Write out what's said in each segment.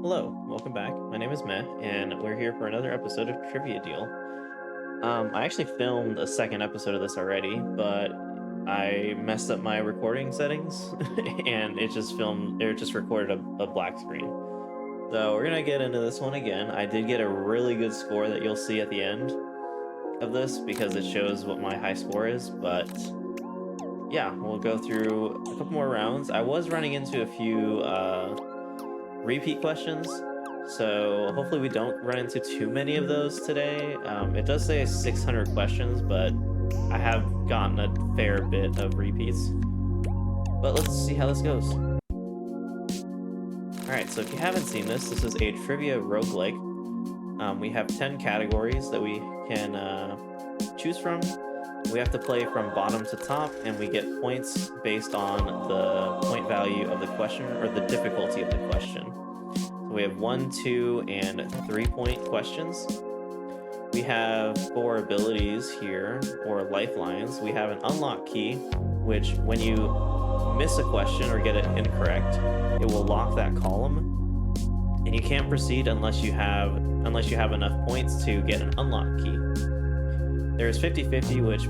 Hello, welcome back. My name is Meh, and we're here for another episode of Trivia Deal. I actually filmed a second episode of this already, but I messed up my recording settings, and it just recorded a black screen. So we're gonna get into this one again. I did get a really good score that you'll see at the end of this because it shows what my high score is, but yeah, we'll go through a couple more rounds. I was running into a few repeat questions, so hopefully we don't run into too many of those today. It does say 600 questions, but I have gotten a fair bit of repeats. But let's see how this goes. Alright, so if you haven't seen this, this is a trivia roguelike. We have 10 categories that we can choose from. We have to play from bottom to top, and we get points based on the point value of the question, or the difficulty of the question. So we have 1, 2, and 3 point questions. We have 4 abilities here, or lifelines. We have an unlock key, which when you miss a question or get it incorrect, it will lock that column, and you can't proceed unless you have enough points to get an unlock key. There's 50-50, which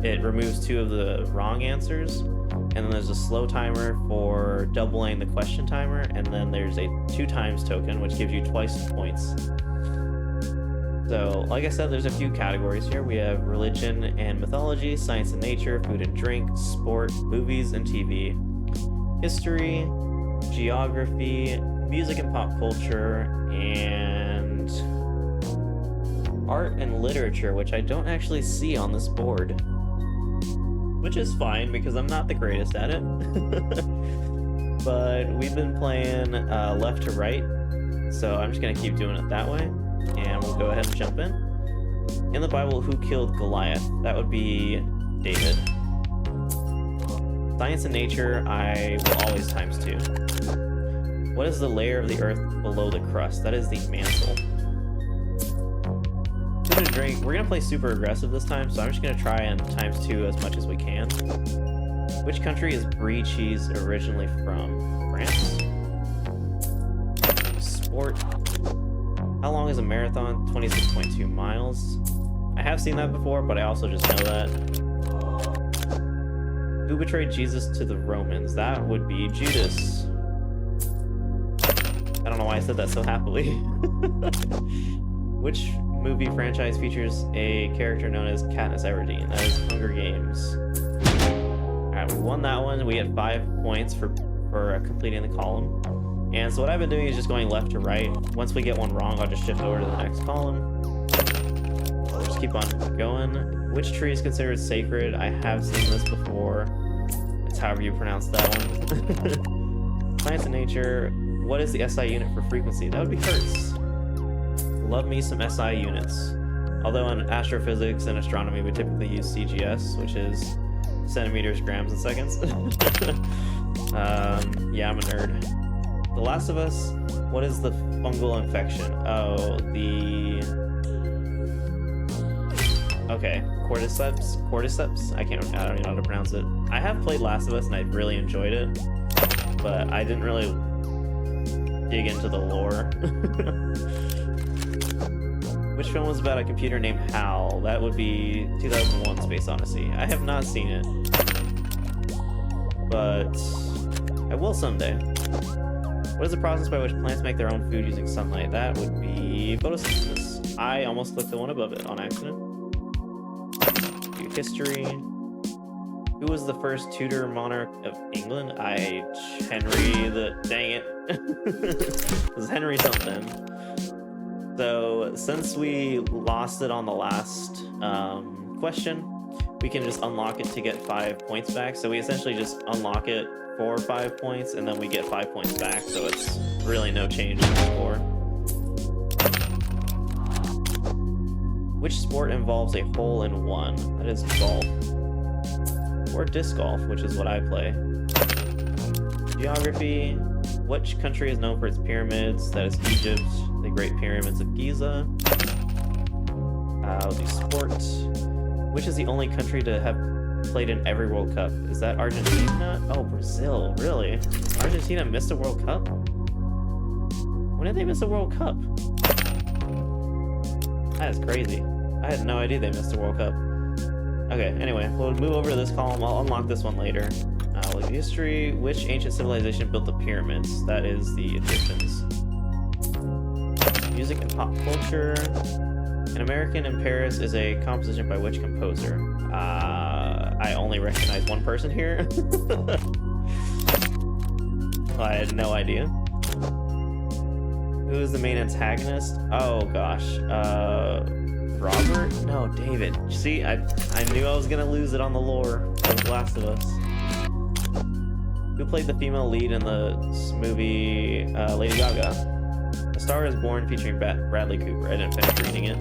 it removes 2 of the wrong answers, and then there's a slow timer for doubling the question timer, and then there's a 2 times token, which gives you twice the points. So, like I said, there's a few categories here. We have religion and mythology, science and nature, food and drink, sport, movies and TV, history, geography, music and pop culture, and art and literature, which I don't actually see on this board. Which is fine, because I'm not the greatest at it. But we've been playing left to right, so I'm just going to keep doing it that way. And we'll go ahead and jump in. In the Bible, who killed Goliath? That would be David. Science and nature, I will always times 2. What is the layer of the earth below the crust? That is the mantle. Food and drink, we're going to play super aggressive this time, so I'm just going to try and times 2 as much as we can. Which country is brie cheese originally from? France? Sport. How long is a marathon? 26.2 miles. I have seen that before, but I also just know that. Who betrayed Jesus to the Romans? That would be Judas. I don't know why I said that so happily. Which movie franchise features a character known as Katniss Everdeen? That is Hunger Games. Alright, we won that one. We had 5 points for completing the column. And so what I've been doing is just going left to right. Once we get one wrong, I'll just shift over to the next column. We'll just keep on going. Which tree is considered sacred? I have seen this before. It's however you pronounce that one. Science and nature. What is the SI unit for frequency? That would be hertz. Love me some SI units. Although in astrophysics and astronomy, we typically use CGS, which is centimeters, grams, and seconds. Yeah, I'm a nerd. The Last of Us, what is the fungal infection? Oh, okay, cordyceps? I don't even know how to pronounce it. I have played Last of Us and I really enjoyed it, but I didn't really dig into the lore. Which film was about a computer named HAL? That would be 2001 Space Odyssey. I have not seen it, but I will someday. What is the process by which plants make their own food using sunlight? That would be photosynthesis. I almost clicked the one above it on accident. History. Who was the first Tudor monarch of England? Dang it. It was Henry something. So, since we lost it on the last question, we can just unlock it to get 5 points back. So we essentially just unlock it for 5 points, and then we get 5 points back, so it's really no change in the score. Which sport involves a hole-in-one? That is golf. Or disc golf, which is what I play. Geography. Which country is known for its pyramids? That is Egypt, the Great Pyramids of Giza. I'll do sport. Which is the only country to have played in every World Cup? Is that Argentina? Oh, Brazil, really? Argentina missed a World Cup? When did they miss a World Cup? That is crazy. I had no idea they missed a World Cup. Okay, anyway, we'll move over to this column. I'll unlock this one later. Look at history. Which ancient civilization built the pyramids? That is the Egyptians. Music and pop culture. An American in Paris is a composition by which composer? I only recognize one person here. I had no idea. Who is the main antagonist? Oh gosh. Robert? No, David. See, I knew I was gonna lose it on the lore of Last of Us. Who played the female lead in the movie Lady Gaga? A Star is Born featuring Bradley Cooper. I didn't finish reading it.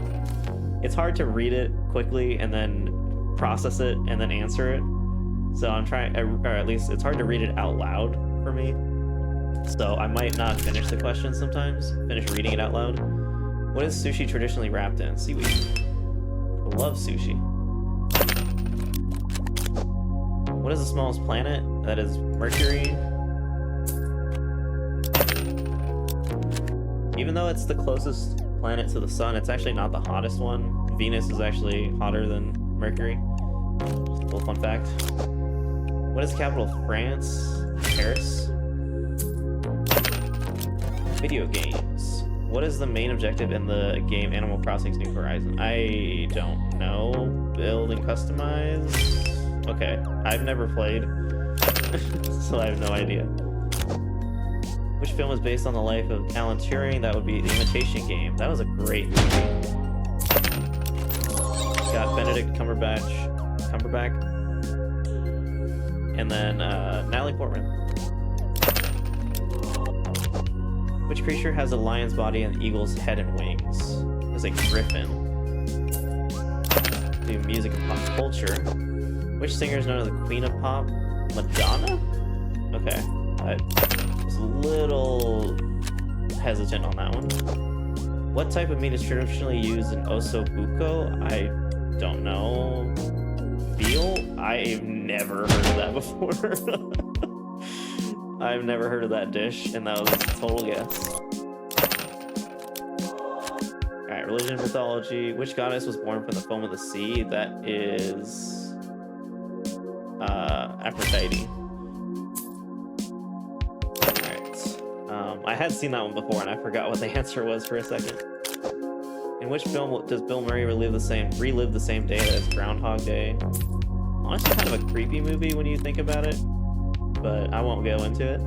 It's hard to read it quickly and then process it and then answer it. So I'm trying, or at least it's hard to read it out loud for me. So I might not finish the question sometimes, finish reading it out loud. What is sushi traditionally wrapped in? Seaweed. I love sushi. What is the smallest planet? That is Mercury. Even though it's the closest planet to the sun, it's actually not the hottest one. Venus is actually hotter than Mercury. Just a little fun fact. What is the capital of France? Paris. Video games. What is the main objective in the game Animal Crossing's New Horizon? I don't know. Build and customize? Okay, I've never played, so I have no idea. Which film was based on the life of Alan Turing? That would be The Imitation Game. That was a great movie. Got Benedict Cumberbatch, and then Natalie Portman. Which creature has a lion's body and eagle's head and wings? It's a griffin. Do music and pop culture. Which singer is known as the Queen of Pop? Madonna? Okay, I was a little hesitant on that one. What type of meat is traditionally used in osso buco? I don't know. Veal? I've never heard of that before. I've never heard of that dish, and that was a total guess. Alright, religion and mythology. Which goddess was born from the foam of the sea? That is... Aphrodite. Alright. I had seen that one before, and I forgot what the answer was for a second. In which film does Bill Murray relive the same day that is Groundhog Day? Honestly, kind of a creepy movie when you think about it, but I won't go into it.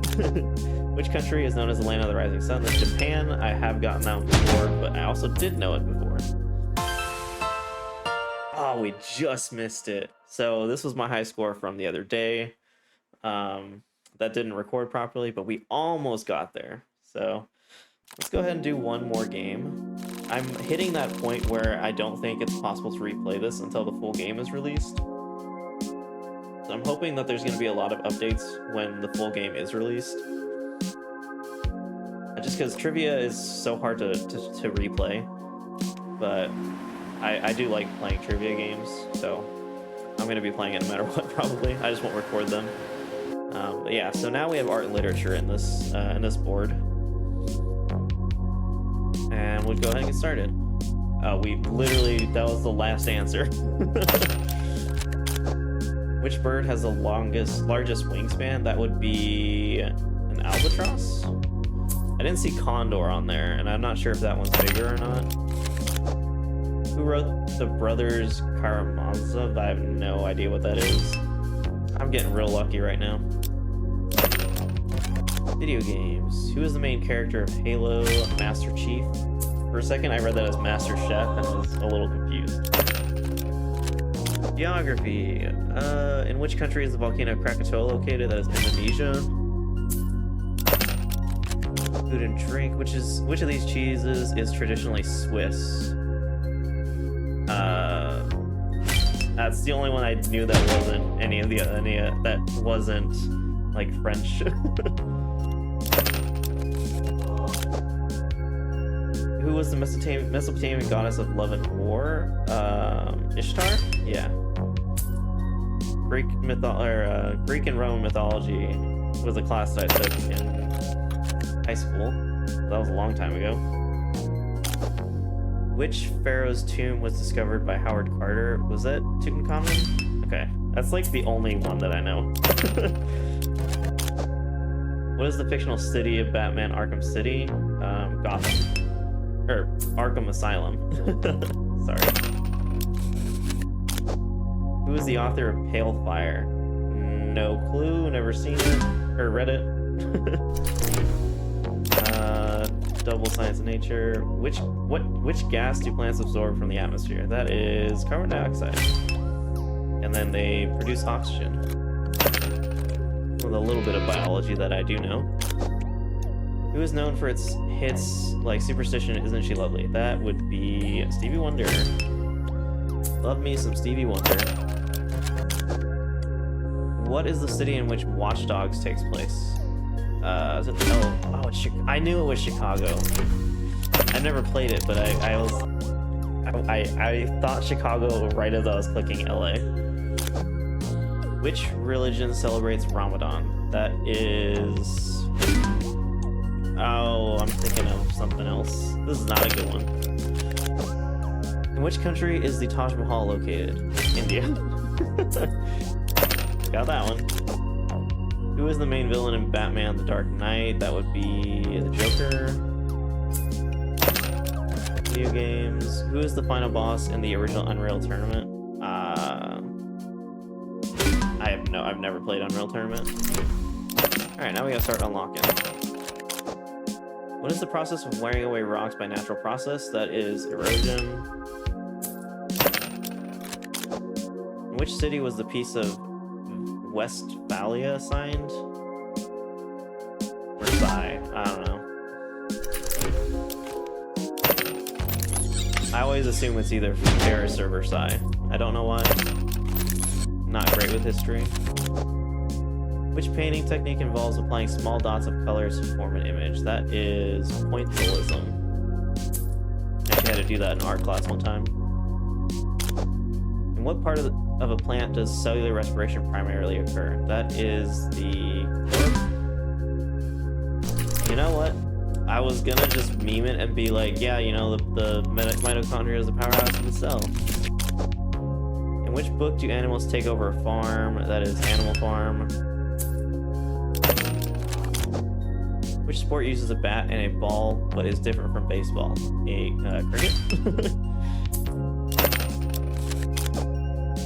Which country is known as the land of the rising sun? That's Japan. I have gotten that one before, but I also did know it before. Oh, we just missed it. So this was my high score from the other day. That didn't record properly, but we almost got there. So let's go ahead and do one more game. I'm hitting that point where I don't think it's possible to replay this until the full game is released. So I'm hoping that there's going to be a lot of updates when the full game is released. Just because trivia is so hard to replay. But I do like playing trivia games, so I'm going to be playing it no matter what, probably. I just won't record them. But yeah, so now we have art and literature in this board. And we'll go ahead and get started. That was the last answer. Which bird has the largest wingspan? That would be an albatross? I didn't see condor on there, and I'm not sure if that one's bigger or not. Who wrote The Brothers Karamazov? I have no idea what that is. I'm getting real lucky right now. Video games. Who is the main character of Halo Master Chief? For a second I read that as Master Chef and I was a little confused. Geography. In which country is the volcano Krakatoa located? That is Indonesia. Food and drink. Which of these cheeses is traditionally Swiss? That's the only one I knew that wasn't that wasn't like French. Who was the Mesopotamian goddess of love and war? Ishtar? Yeah. Greek and Roman mythology was a class that I took in high school. That was a long time ago. Which pharaoh's tomb was discovered by Howard Carter? Was that Tutankhamun? Okay, that's like the only one that I know. What is the fictional city of Batman Arkham City? Gotham. Or Arkham Asylum. Sorry. Who is the author of Pale Fire? No clue, never seen it, or read it. Double science of nature. Which gas do plants absorb from the atmosphere? That is carbon dioxide. And then they produce oxygen. With a little bit of biology that I do know. Who is known for its hits like Superstition, Isn't She Lovely? That would be Stevie Wonder. Love me some Stevie Wonder. What is the city in which Watch Dogs takes place? Is it it's I knew it was Chicago. I never played it, but I thought Chicago right as I was clicking LA. Which religion celebrates Ramadan? That is... Oh, I'm thinking of something else. This is not a good one. In which country is the Taj Mahal located? India. Got that one. Who is the main villain in Batman The Dark Knight? That would be the Joker. Video games. Who is the final boss in the original Unreal Tournament? I've never played Unreal Tournament. Alright, now we gotta start unlocking. What is the process of wearing away rocks by natural process? That is erosion. In which city was the piece of Westphalia signed? Versailles. I don't know. I always assume it's either Paris or Versailles. I don't know why. Not great with history. Which painting technique involves applying small dots of colors to form an image? That is pointillism. Actually had to do that in art class one time. In what part of a plant does cellular respiration primarily occur? That is the... You know what? I was gonna just meme it and be like, yeah, you know, the mitochondria is the powerhouse of the cell. In which book do animals take over a farm? That is Animal Farm. Which sport uses a bat and a ball but is different from baseball? Cricket?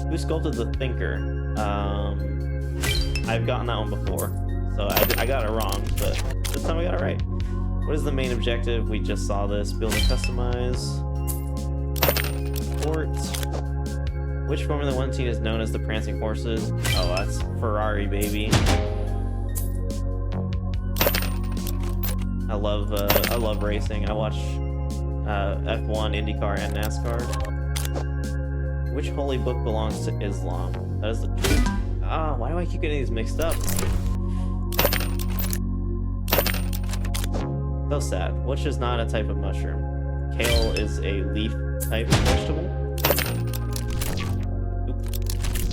Who sculpted the Thinker? I've gotten that one before, so I got it wrong, but this time I got it right. What is the main objective? We just saw this. Build and customize. Port. Which Formula 1 team is known as the Prancing Horses? Oh, that's Ferrari, baby. I love racing. I watch F1, IndyCar, and NASCAR. Which holy book belongs to Islam? That is the... why do I keep getting these mixed up? So sad. Which is not a type of mushroom? Kale is a leaf type vegetable? Oop.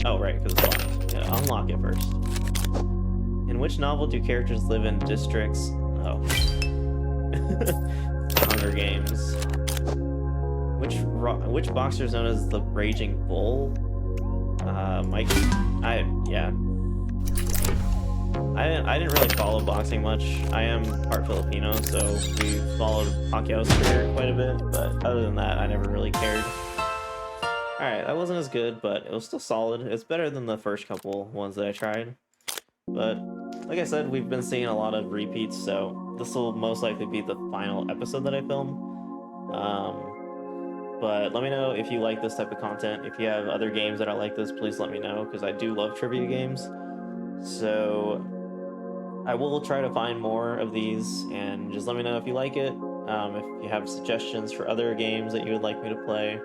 Oh, right, because it's locked. Yeah, unlock it first. In which novel do characters live in districts... Oh. Hunger Games. Which boxer is known as the Raging Bull? Mike. I didn't really follow boxing much. I am part Filipino, so we followed Pacquiao's career quite a bit, but other than that, I never really cared. Alright, that wasn't as good, but it was still solid. It's better than the first couple ones that I tried. But, like I said, we've been seeing a lot of repeats, so this will most likely be the final episode that I film. But let me know if you like this type of content. If you have other games that are like this, please let me know, because I do love trivia games. So I will try to find more of these, and just let me know if you like it, if you have suggestions for other games that you would like me to play.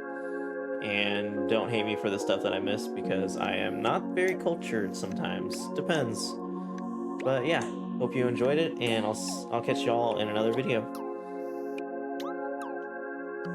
And don't hate me for the stuff that I missed, because I am not very cultured sometimes. Depends. But yeah, hope you enjoyed it, and I'll catch y'all in another video.